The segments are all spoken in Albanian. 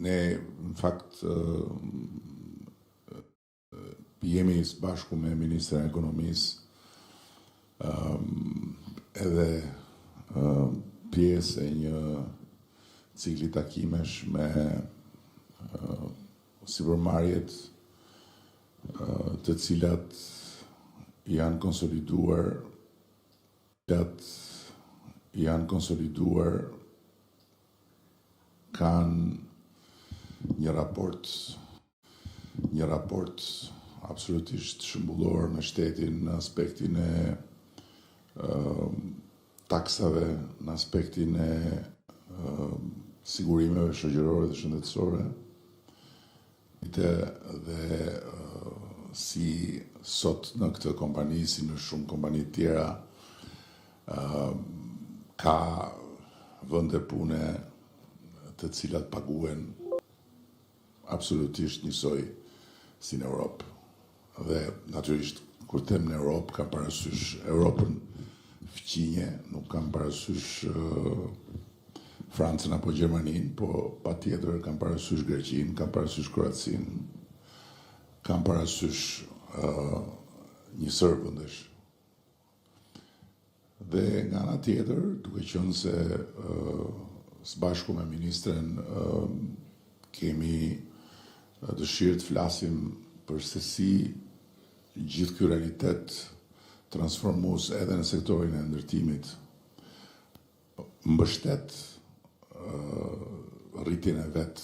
Ne, në fakt, jemi së bashku me Ministrën e Ekonomisë edhe pjesë e një cikli takimesh me sipërmarrjet të cilat janë konsoliduar kanë një raport absolutisht shëmbullor me shtetin në aspektin e taksave, në aspektin e sigurimeve shoqërore dhe shëndetësore, dhe si sot në këtë kompani, si në shumë kompani tjera, ka vende pune të cilat paguen absolutisht njësoj si në Europë. Dhe natyrisht, kur them në Europë, kam parasysh Europën fqinje, nuk kam parasysh Francën apo Gjermaninë, po patjetër kam parasysh Greqinë, kam parasysh Kroacinë, kam parasysh një sër vendesh. Dhe nga ana tjetër, duke qenë se së bashku me ministren kemi dëshirë të flasim për se si gjithë ky realitet transformues edhe në sektorin e ndërtimit mbështet rritjen e vet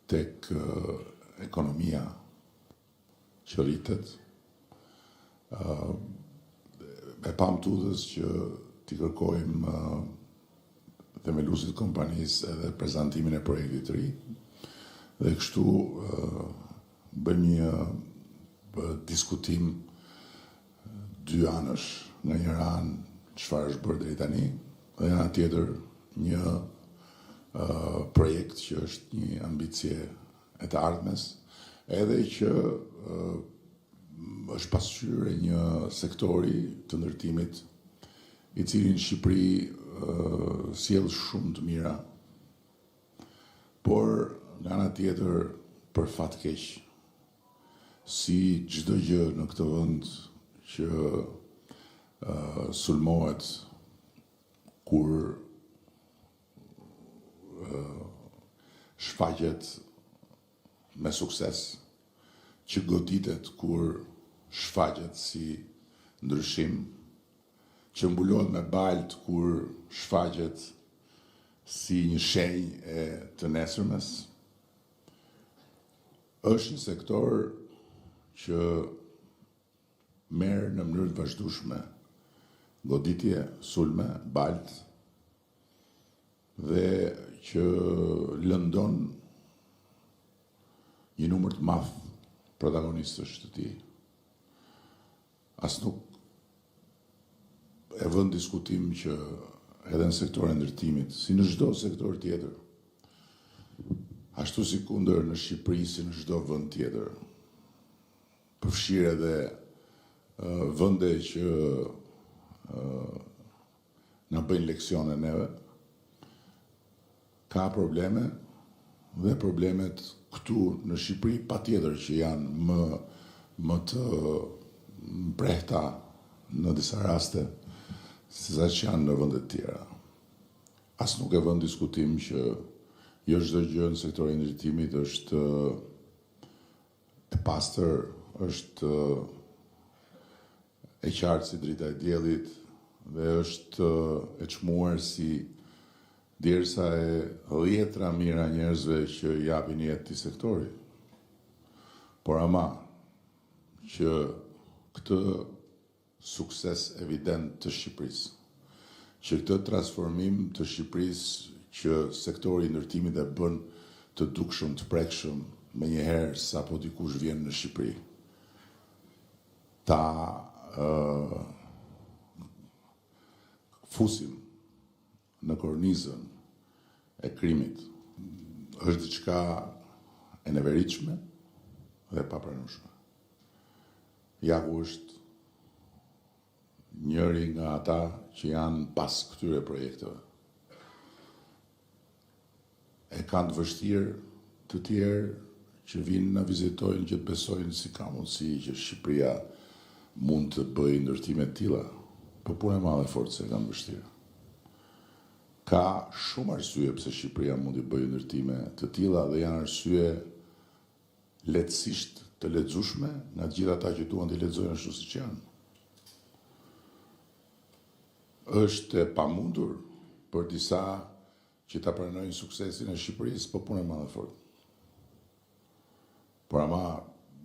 tek ekonomia që rritet. E pam tudhës që t'i kërkojmë themeluesit kompanisë edhe prezantimin e projektit të ri, dhe kështu bëjmë një diskutim dy anësh, nga njëra anë çfarë është bërë deri tani, dhe nga ana tjetër një projekt që është një ambicie e të ardhmes, edhe që është pasqyrë një sektori të ndërtimit i cili në Shqipëri sjell shumë të mira, por nga ana tjetër për fat keq, si çdo gjë në këtë vend që sulmohet kur shfaqet me sukses, që goditet kur shfaqet si ndryshim, që mbulohet me balt kur shfaqet si një shenjë e të nesërmes, është një sektor që merr në mënyrë të vazhdueshme goditje, sulme, balt, dhe që lëndon një numër të madh protagonistësh të tij. As nuk e vën diskutim që edhe në sektorin e ndërtimit, si në çdo sektor tjetër, ashtu si kundër në Shqipëri, si në çdo vend tjetër, përfshirë edhe vende që na bëjnë leksione neve, ka probleme, dhe problemet këtu në Shqipëri patjetër që janë më të mprehta në disa raste se sa që janë në vendet tjera. As nuk e vën diskutim që jo çdo gjë në sektorin e ndërtimit është e pastër, është e qartë si drita e diellit dhe është e çmuar si derisa e dhjetra mira njerëzve që japin jetë këtij sektori. Por ama që këtë sukses evident të Shqipërisë, që këtë transformim të Shqipërisë që sektori i ndërtimit e bën të dukshëm, të prekshëm, menjëherë sapo dikush vjen në Shqipëri, ta fusim në kornizën e krimit, është diçka e neveritshme dhe papranueshme. Jaku është njëri nga ata që janë pas këtyre projekteve. e kanë të vështirë të tjerë që vinë na vizitojnë, që të besojnë si ka mundësi që Shqipëria mund të bëjë ndërtime të tilla, po punë e madhe fort se kanë vështirë. Ka shumë arsye pse Shqipëria mund të bëjë ndërtime të tilla dhe janë arsye lehtësisht të lexueshme nga të gjithë ata që duan të lexojnë ashtu siç janë. Është e pamundur për disa që ta pranojnë suksesin e Shqipërisë, po punë e madhe fort. Por ama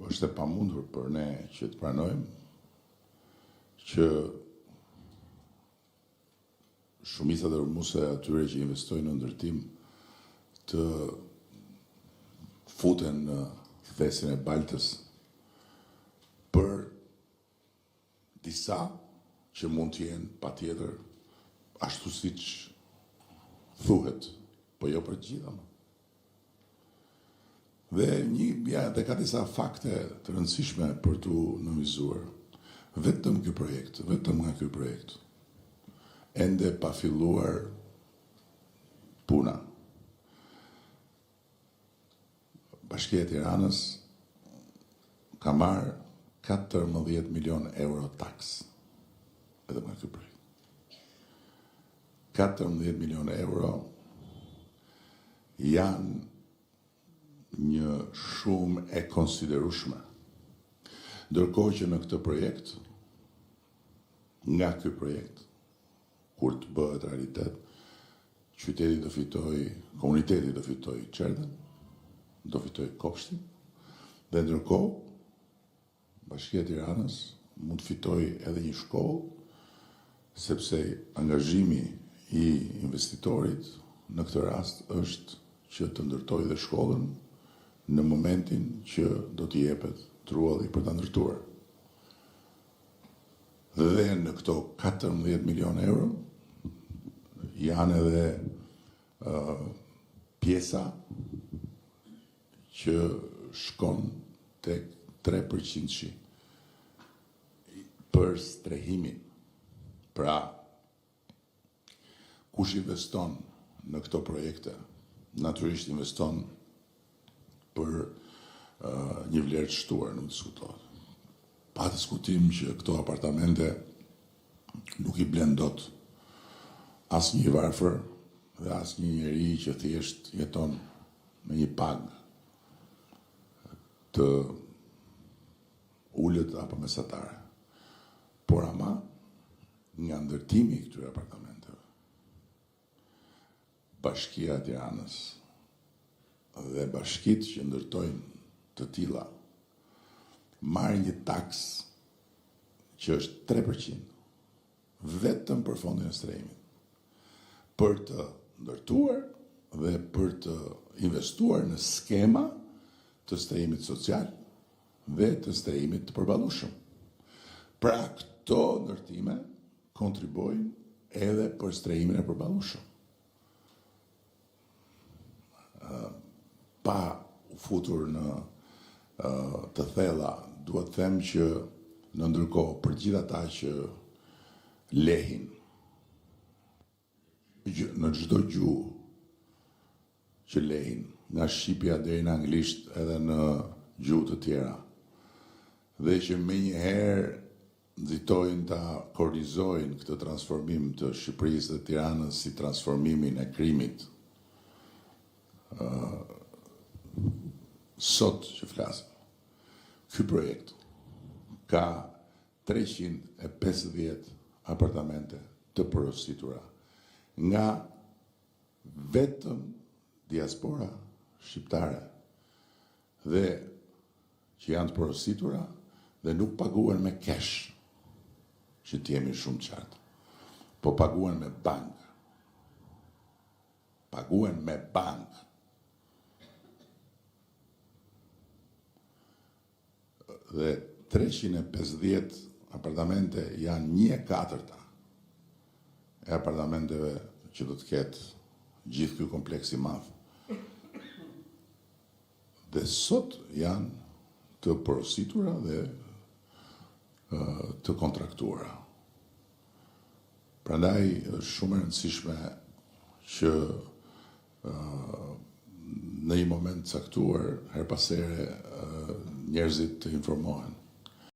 është e pamundur për ne që të pranojmë që shumica dërmuese atyre që investojnë në ndërtim të futen në thesin e baltës për disa që mund të jenë patjetër ashtu siç thuhet, po jo për të gjitha. Dhe ka disa fakte të rëndësishme për t'u nënvizuar. Vetëm nga ky projekt, ende pa filluar puna. Bashkia e Tiranës ka marrë 14 milion euro taks vetëm nga ky projekt. 14 milion euro janë një shumë e konsiderueshme. Ndërkohë që në këtë projekt, nga ky projekt, kur të bëhet realitet, qyteti do fitoj, komuniteti do fitoj çerdhen, do fitoj kopshtin, dhe ndërkohë Bashkia e Tiranës mund të fitoj edhe një shkollë, sepse angazhimi i investitorit në këtë rast është që të ndërtojë dhe shkollën në momentin që do t'i jepet trualli për ta ndërtuar. Dhe në këto 14 milion euro janë edhe pjesa që shkon tek 3% për strehimin. Pra, kush investon në këto projekte, natyrisht investon për një vlerë të shtuar, nuk diskutohet. Pa diskutim që këto apartamente nuk i blen dot asnjë i varfër dhe asnjë njeri që thjesht jeton me një pagë të ulët apo mesatare. Por ama nga ndërtimi i këtyre apartamenteve, Bashkia e Tiranës dhe bashkitë që ndërtojnë të tilla marrin një taks që është 3% vetëm për fondin e strehimit për të ndërtuar dhe për të investuar në skema të strehimit social dhe të strehimit të përballueshëm. Pra këto ndërtime kontribojnë edhe për strehimin e përballueshëm. Pa u futur në të thella, duhet të them që në ndërkohë për gjithë ata që lehin në çdo gjuhë që lehin, nga shqipja deri në anglisht edhe në gjuhë të tjera, dhe që menjëherë nxitojnë ta korrizojnë këtë transformim të Shqipërisë dhe Tiranës si transformimin e krimit. Sot që flasim, ky projekt ka 350 apartamente të porositura nga vetëm diaspora shqiptare dhe që janë të porositura dhe nuk paguhen me cash, që t'jemi shumë qartë, po paguhen me bank. Paguhen me bank. Dhe 350 apartamente janë 1/4 e apartamenteve që do të ketë gjithë ky kompleks i madh. Dhe sot janë të porositura dhe të kontraktuara. Prandaj është shumë e rëndësishme që në një moment caktuar, her pas here njerëzit të informohen.